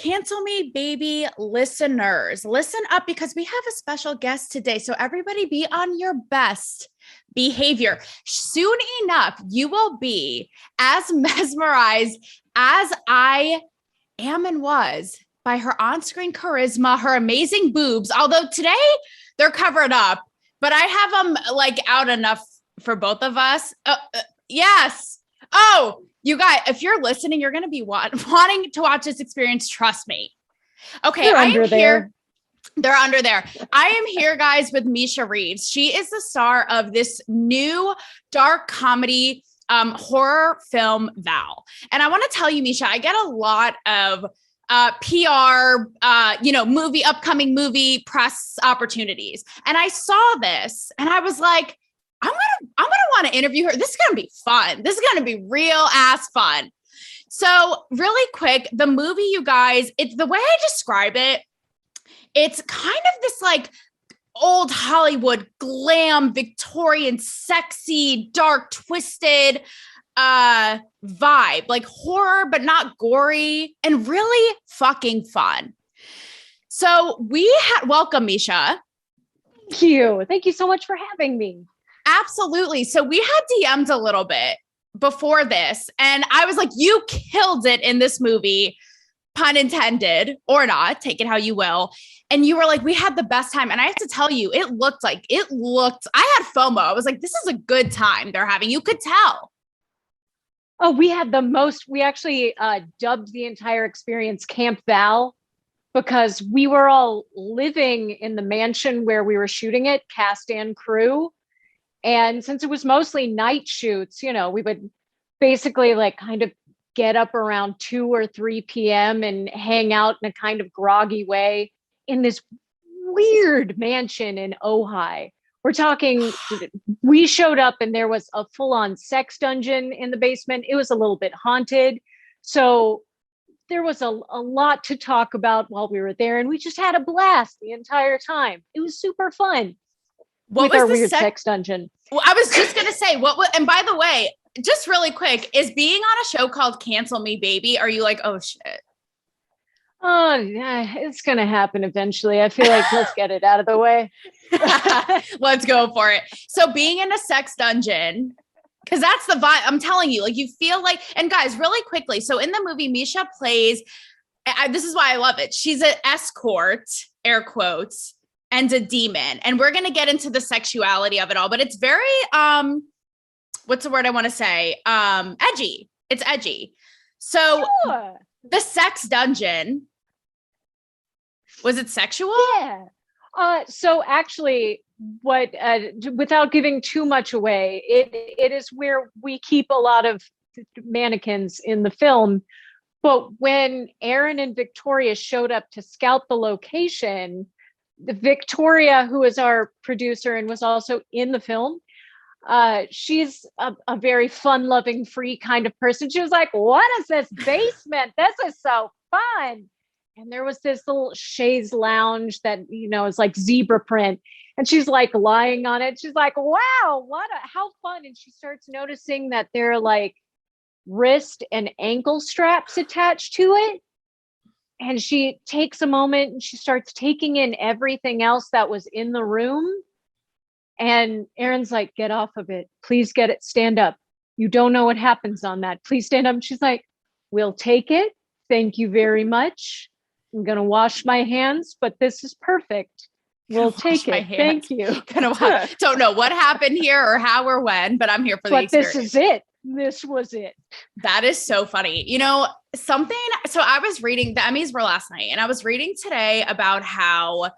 Cancel Me Baby listeners, listen up because we have a special guest today. So, everybody be on your best behavior. Soon enough, you will be as mesmerized as I am and was by her on screen charisma, her amazing boobs. Although today they're covered up, but I have them like out enough for both of us. Yes. Oh, you guys, if you're listening, you're going to be wanting to watch this experience. Trust me. Okay, They're I under am there. here. They're under there. I am here, guys, with Misha Reeves. She is the star of this new dark comedy horror film, Val. And I want to tell you, Misha, I get a lot of PR, upcoming movie press opportunities. And I saw this and I was like, I'm gonna want to interview her. This is gonna be fun. This is gonna be real ass fun. So, really quick, the movie, you guys, it's the way I describe it. It's kind of this like old Hollywood glam, Victorian, sexy, dark, twisted vibe, like horror, but not gory, and really fucking fun. So welcome, Misha. Thank you. Thank you so much for having me. Absolutely. So we had DM'd a little bit before this, and I was like, you killed it in this movie, pun intended, or not, take it how you will. And you were like, we had the best time. And I have to tell you, I had FOMO. I was like, this is a good time they're having. You could tell. Oh, we had the most. We actually dubbed the entire experience Camp Val because we were all living in the mansion where we were shooting it, cast and crew. And since it was mostly night shoots, we would basically like kind of get up around 2 or 3 p.m. and hang out in a kind of groggy way in this weird mansion in Ojai. We're talking, we showed up and there was a full-on sex dungeon in the basement. It was a little bit haunted. So there was a lot to talk about while we were there. And we just had a blast the entire time. It was super fun. What with was our the weird sex dungeon? Well, I was just going to say, and by the way, just really quick, is being on a show called Cancel Me Baby, are you like, oh shit? Oh, yeah, it's going to happen eventually. I feel like let's get it out of the way. Let's go for it. So being in a sex dungeon, because that's the vibe. I'm telling you, like you feel like, and guys, really quickly. So in the movie, Misha plays, this is why I love it. She's an escort, air quotes, and a demon. And we're going to get into the sexuality of it all, but it's very, what's the word I want to say? Edgy. It's edgy. So sure. The sex dungeon, was it sexual? Yeah. So actually what, without giving too much away, it is where we keep a lot of mannequins in the film. But when Aaron and Victoria showed up to scout the location, Victoria, who is our producer and was also in the film, she's a very fun-loving, free kind of person. She was like, what is this basement? This is so fun. And there was this little chaise lounge that, is like zebra print. And she's like lying on it. She's like, wow, how fun. And she starts noticing that there are like wrist and ankle straps attached to it. And she takes a moment and she starts taking in everything else that was in the room. And Aaron's like, get off of it. Please get it. Stand up. You don't know what happens on that. Please stand up. And she's like, we'll take it. Thank you very much. I'm going to wash my hands, but this is perfect. We'll take it. Thank you. Don't know what happened here or how or when, but I'm here for the experience. This is it. This was it. That is so funny. So I was reading, the Emmys were last night, and I was reading today about how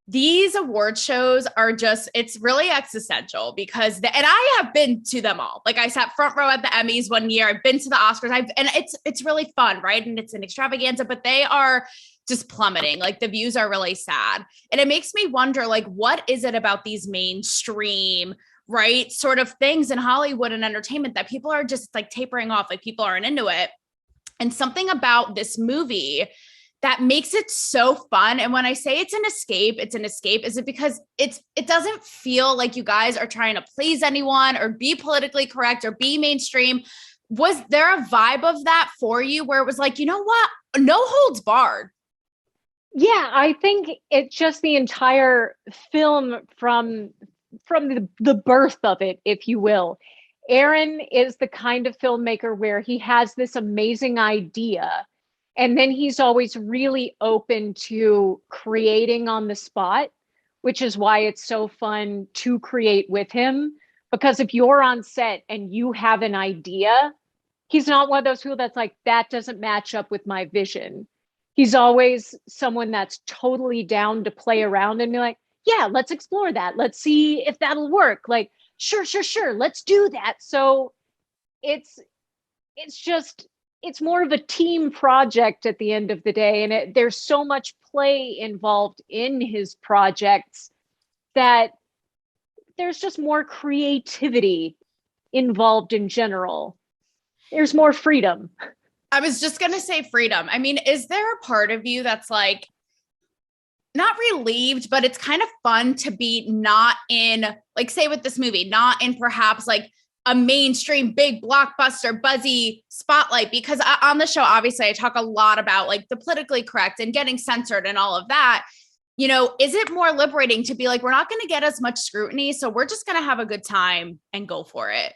these award shows are it's really existential because, and I have been to them all. Like I sat front row at the Emmys one year. I've been to the Oscars. And it's really fun, right? And it's an extravaganza, but they are just plummeting. Like the views are really sad. And it makes me wonder, like, what is it about these mainstream, right, sort of things in Hollywood and entertainment that people are just like tapering off, like people aren't into it. And something about this movie that makes it so fun. And when I say it's an escape, is it because it doesn't feel like you guys are trying to please anyone or be politically correct or be mainstream. Was there a vibe of that for you where it was like, you know what? No holds barred. Yeah, I think it's just the entire film from the birth of it, if you will. Aaron is the kind of filmmaker where he has this amazing idea, and then he's always really open to creating on the spot, which is why it's so fun to create with him. Because if you're on set and you have an idea, he's not one of those people that's like, that doesn't match up with my vision. He's always someone that's totally down to play around and be like, yeah, let's explore that. Let's see if that'll work. Like, sure. Let's do that. So it's just, it's more of a team project at the end of the day. And there's so much play involved in his projects that there's just more creativity involved in general. There's more freedom. I was just going to say freedom. I mean, is there a part of you that's like, not relieved, but it's kind of fun to be not in, like, say with this movie, not in perhaps like a mainstream big blockbuster buzzy spotlight? Because on the show, obviously I talk a lot about like the politically correct and getting censored and all of that. You know, is it more liberating to be like, we're not going to get as much scrutiny, so we're just going to have a good time and go for it?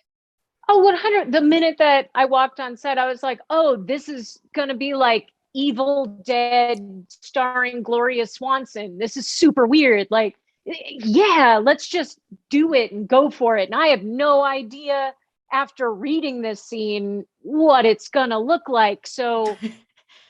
Oh, 100. The minute that I walked on set, I was like, oh, this is going to be like Evil Dead starring Gloria Swanson. This is super weird. Like, yeah, let's just do it and go for it. And I have no idea after reading this scene what it's going to look like. So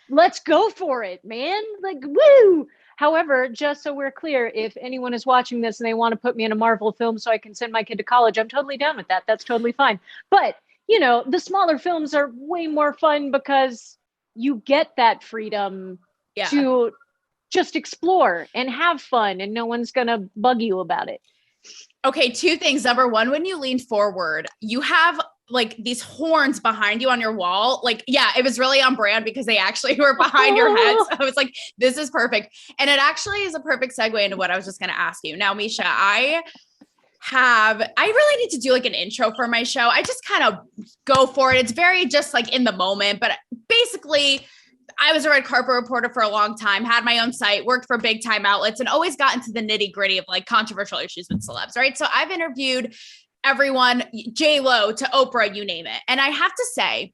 let's go for it, man. Like, woo. However, just so we're clear, if anyone is watching this and they want to put me in a Marvel film so I can send my kid to college, I'm totally down with that. That's totally fine. But, you know, the smaller films are way more fun because you get that freedom to just explore and have fun, and no one's going to bug you about it. Okay, two things. Number one, when you lean forward, you have like these horns behind you on your wall. Like, yeah, it was really on brand because they actually were behind your head. So I was like, this is perfect. And it actually is a perfect segue into what I was just going to ask you. Now, Misha, I really need to do like an intro for my show. I just kind of go for it. It's very just like in the moment, but basically I was a red carpet reporter for a long time, had my own site, worked for big time outlets, and always got into the nitty gritty of like controversial issues with celebs, right? So I've interviewed everyone, J-Lo to Oprah, you name it. And I have to say,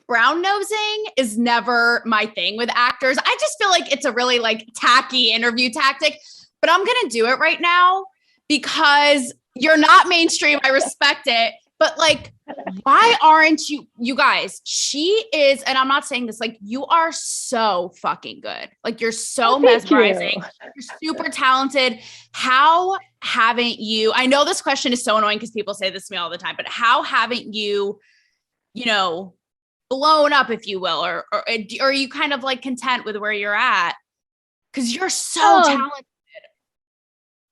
brown nosing is never my thing with actors. I just feel like it's a really like tacky interview tactic, but I'm going to do it right now because you're not mainstream. I respect it. But like, why aren't you guys? She is, and I'm not saying this, like, you are so fucking good. Like, you're so mesmerizing. You're super talented. How haven't you, I know this question is so annoying because people say this to me all the time, but how haven't you, you know, blown up, if you will, or are you kind of like content with where you're at? Because you're so talented.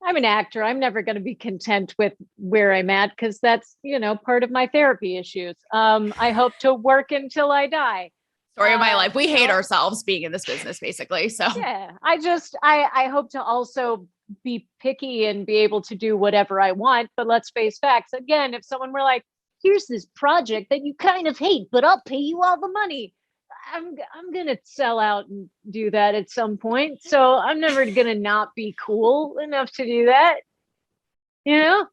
I'm an actor. I'm never going to be content with where I'm at because that's, you know, part of my therapy issues. I hope to work until I die. Story of my life. We hate ourselves being in this business, basically. So yeah, I hope to also be picky and be able to do whatever I want. But let's face facts. Again, if someone were like, here's this project that you kind of hate, but I'll pay you all the money, I'm gonna sell out and do that at some point. So I'm never gonna not be cool enough to do that. You know,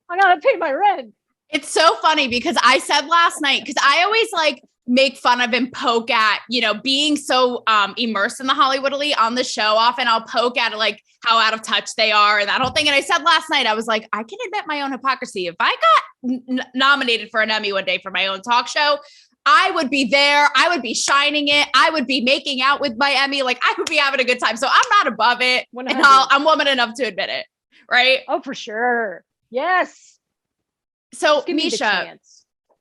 I gotta pay my rent. It's so funny because I said last night, because I always like make fun of and poke at, you know, being so immersed in the Hollywood elite on the show. Often I'll poke at like how out of touch they are and that whole thing. And I said last night, I was like, I can admit my own hypocrisy. If I got nominated for an Emmy one day for my own talk show, I would be there. I would be shining it. I would be making out with my Emmy. Like, I would be having a good time. So I'm not above it. 100. And I'm woman enough to admit it. Right. Oh, for sure. Yes. So Misha,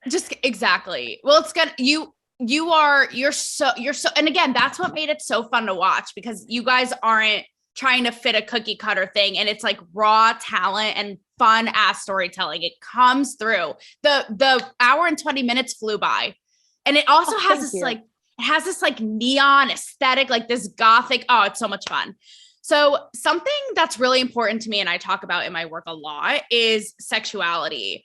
just exactly. Well, it's gonna, you're so, and again, that's what made it so fun to watch because you guys aren't trying to fit a cookie cutter thing. And it's like raw talent and fun ass storytelling. It comes through. The hour and 20 minutes flew by. And it also has this like neon aesthetic, like this gothic. Oh, it's so much fun. So something that's really important to me and I talk about in my work a lot is sexuality.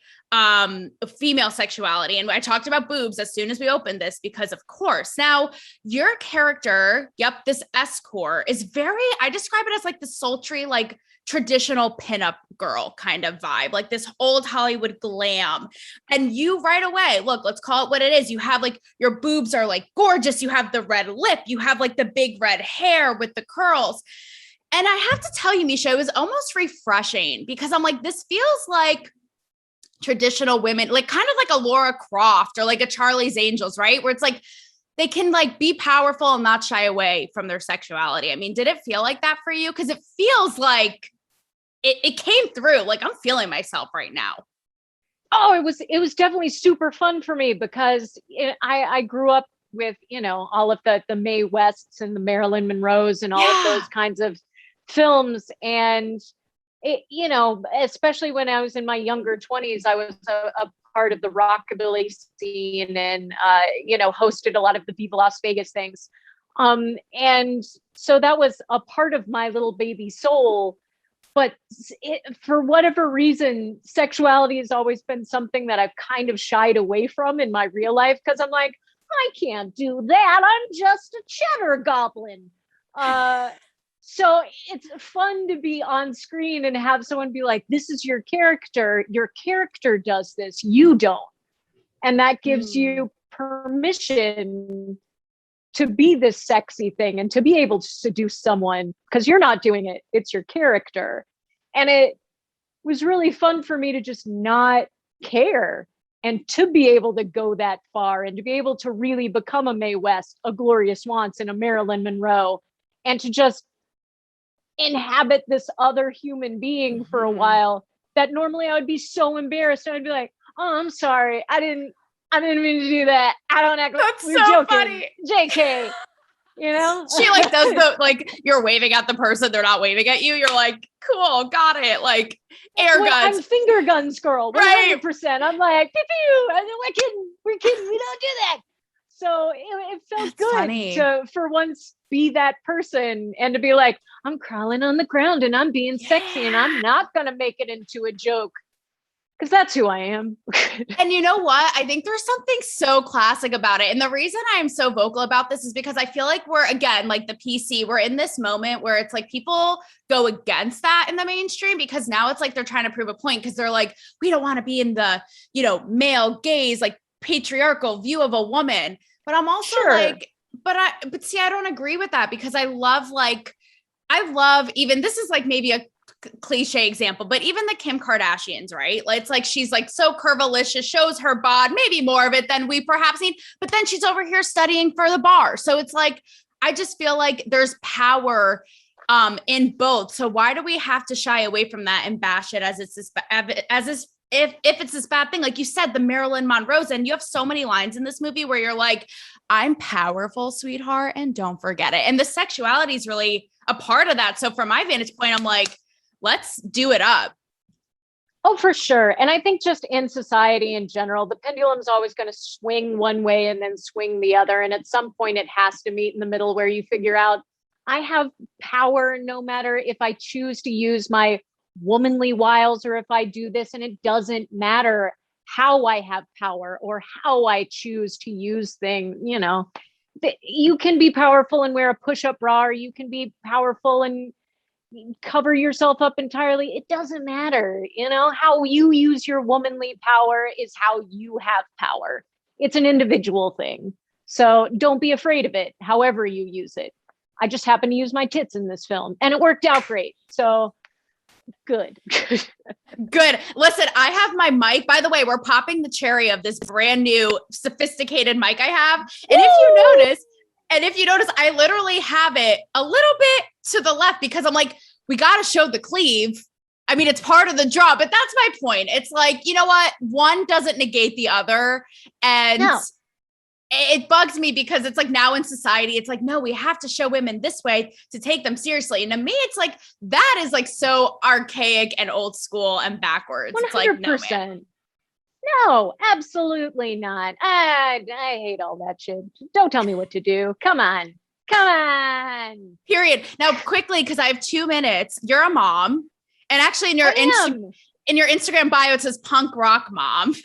female sexuality. And I talked about boobs as soon as we opened this, because of course, now your character, this escort is I describe it as like the sultry, like traditional pinup girl kind of vibe, like this old Hollywood glam. And you right away, look, let's call it what it is. You have like your boobs are like gorgeous. You have the red lip. You have like the big red hair with the curls. And I have to tell you, Misha, it was almost refreshing because I'm like, this feels like traditional women, like kind of like a Laura Croft or like a Charlie's Angels, right? Where it's like, they can like be powerful and not shy away from their sexuality. I mean, did it feel like that for you? Because it feels like it came through. Like I'm feeling myself right now. Oh, it was definitely super fun for me because I grew up with, all of the Mae Wests and the Marilyn Monroes and all of those kinds of films. And especially when I was in my younger 20s, I was a part of the rockabilly scene and, hosted a lot of the Viva Las Vegas things. And so that was a part of my little baby soul. But for whatever reason, sexuality has always been something that I've kind of shied away from in my real life because I'm like, I can't do that. I'm just a cheddar goblin. So it's fun to be on screen and have someone be like, this is your character. Your character does this. You don't. And that gives you permission to be this sexy thing and to be able to seduce someone because you're not doing it. It's your character. And it was really fun for me to just not care and to be able to go that far and to be able to really become a Mae West, a Gloria Swanson, a Marilyn Monroe, and to just inhabit this other human being for a while that normally I would be so embarrassed. I'd be like, oh, I'm sorry. I didn't mean to do that. I don't act like we're so joking. Funny. JK, She like does the, like you're waving at the person, they're not waving at you. You're like, cool, got it. Like air guns. I'm finger guns girl. 100%. Right. I'm like, pew pew. And we're kidding. We don't do that. So it felt good funny. To, for once, be that person and to be like, I'm crawling on the ground and I'm being sexy and I'm not going to make it into a joke. Because that's who I am. And you know what? I think there's something so classic about it. And the reason I am so vocal about this is because I feel like we're, again, like the PC, we're in this moment where it's like people go against that in the mainstream because now it's like they're trying to prove a point because they're like, we don't want to be in the, male gaze, like patriarchal view of a woman. But I'm also like, but see, I don't agree with that because I love even, this is like maybe a cliche example, but even the Kim Kardashians, right? It's like, she's like so curvilicious, shows her bod, maybe more of it than we perhaps need, but then she's over here studying for the bar. So it's like, I just feel like there's power in both. So why do we have to shy away from that and bash it as it's if it's this bad thing? Like you said, the Marilyn Monroes, and you have so many lines in this movie where you're like, I'm powerful, sweetheart, and don't forget it. And the sexuality is really a part of that. So from my vantage point, I'm like, let's do it up. Oh, for sure. And I think just in society in general, the pendulum's always going to swing one way and then swing the other. And at some point it has to meet in the middle where you figure out I have power no matter if I choose to use my womanly wiles or if I do this, and it doesn't matter how I have power or how I choose to use things. You can be powerful and wear a push-up bra, or you can be powerful and cover yourself up entirely. It doesn't matter. How you use your womanly power is how you have power. It's an individual thing. So don't be afraid of it, however you use it. I just happen to use my tits in this film and it worked out great. So good. Good. Listen, I have my mic. By the way, we're popping the cherry of this brand new sophisticated mic I have. And if you notice, I literally have it a little bit to the left because I'm like, we got to show the cleave. I mean, it's part of the draw, but that's my point. It's like, you know what? One doesn't negate the other. And it bugs me because it's like now in society, it's like, no, we have to show women this way to take them seriously. And to me, it's like, that is like so archaic and old school and backwards. 100%. It's like, no, man. No, absolutely not. I hate all that shit. Don't tell me what to do. Come on. Period. Now, quickly, because I have 2 minutes, you're a mom. And actually in your in your Instagram bio, it says punk rock mom.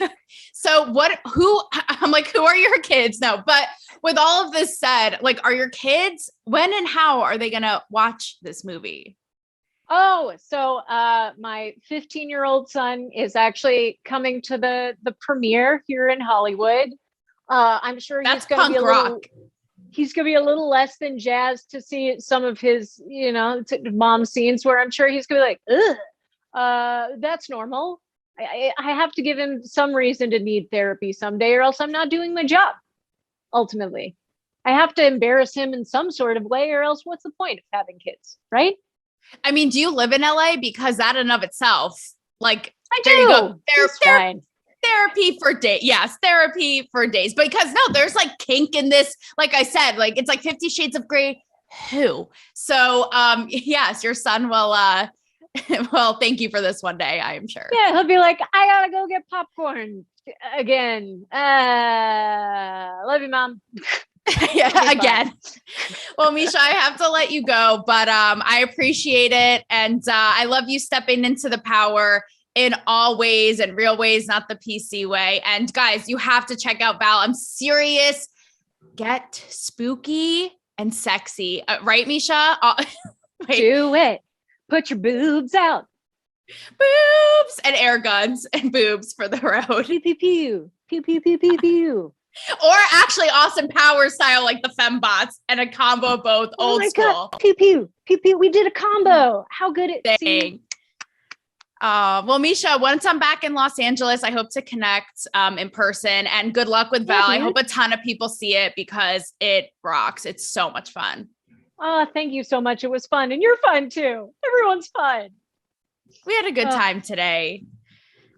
So I'm like, who are your kids? No, but with all of this said, like, are your kids, when and how are they going to watch this movie? Oh, so my 15-year-old son is actually coming to the premiere here in Hollywood. I'm sure That's he's going to be he's going to be a little less than jazzed to see some of his, mom scenes where I'm sure he's going to be like, ugh, that's normal. I have to give him some reason to need therapy someday, or else I'm not doing my job. Ultimately, I have to embarrass him in some sort of way, or else what's the point of having kids, right? I mean, do you live in LA? Because that in of itself, like, I there do. you go. Fine. Therapy for days. Yes, therapy for days. Because no, there's like kink in this. Like I said, like it's like 50 Shades of Grey. Who? So yes, your son will well, thank you for this one day, I am sure. Yeah, he'll be like, I gotta go get popcorn again. Love you, Mom. Yeah, again. Well, Misha, I have to let you go, but I appreciate it. And I love you stepping into the power in all ways and real ways, not the PC way. And guys, you have to check out Val. I'm serious. Get spooky and sexy. Right, Misha? Do it. Put your boobs out. Boobs and air guns and boobs for the road. Pew, pew, pew. Pew, pew, pew, pew, pew. Or actually Austin Powers style, like the fembots, and a combo of both. Oh old school. God. Pew, pew, pew, pew. We did a combo. How good it seemed. Well, Misha, once I'm back in Los Angeles, I hope to connect in person, and good luck with Val. I hope a ton of people see it because it rocks. It's so much fun. Oh, thank you so much. It was fun. And you're fun too. Everyone's fun. We had a good time today.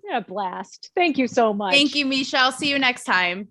Yeah, blast. Thank you so much. Thank you, Misha. I'll see you next time.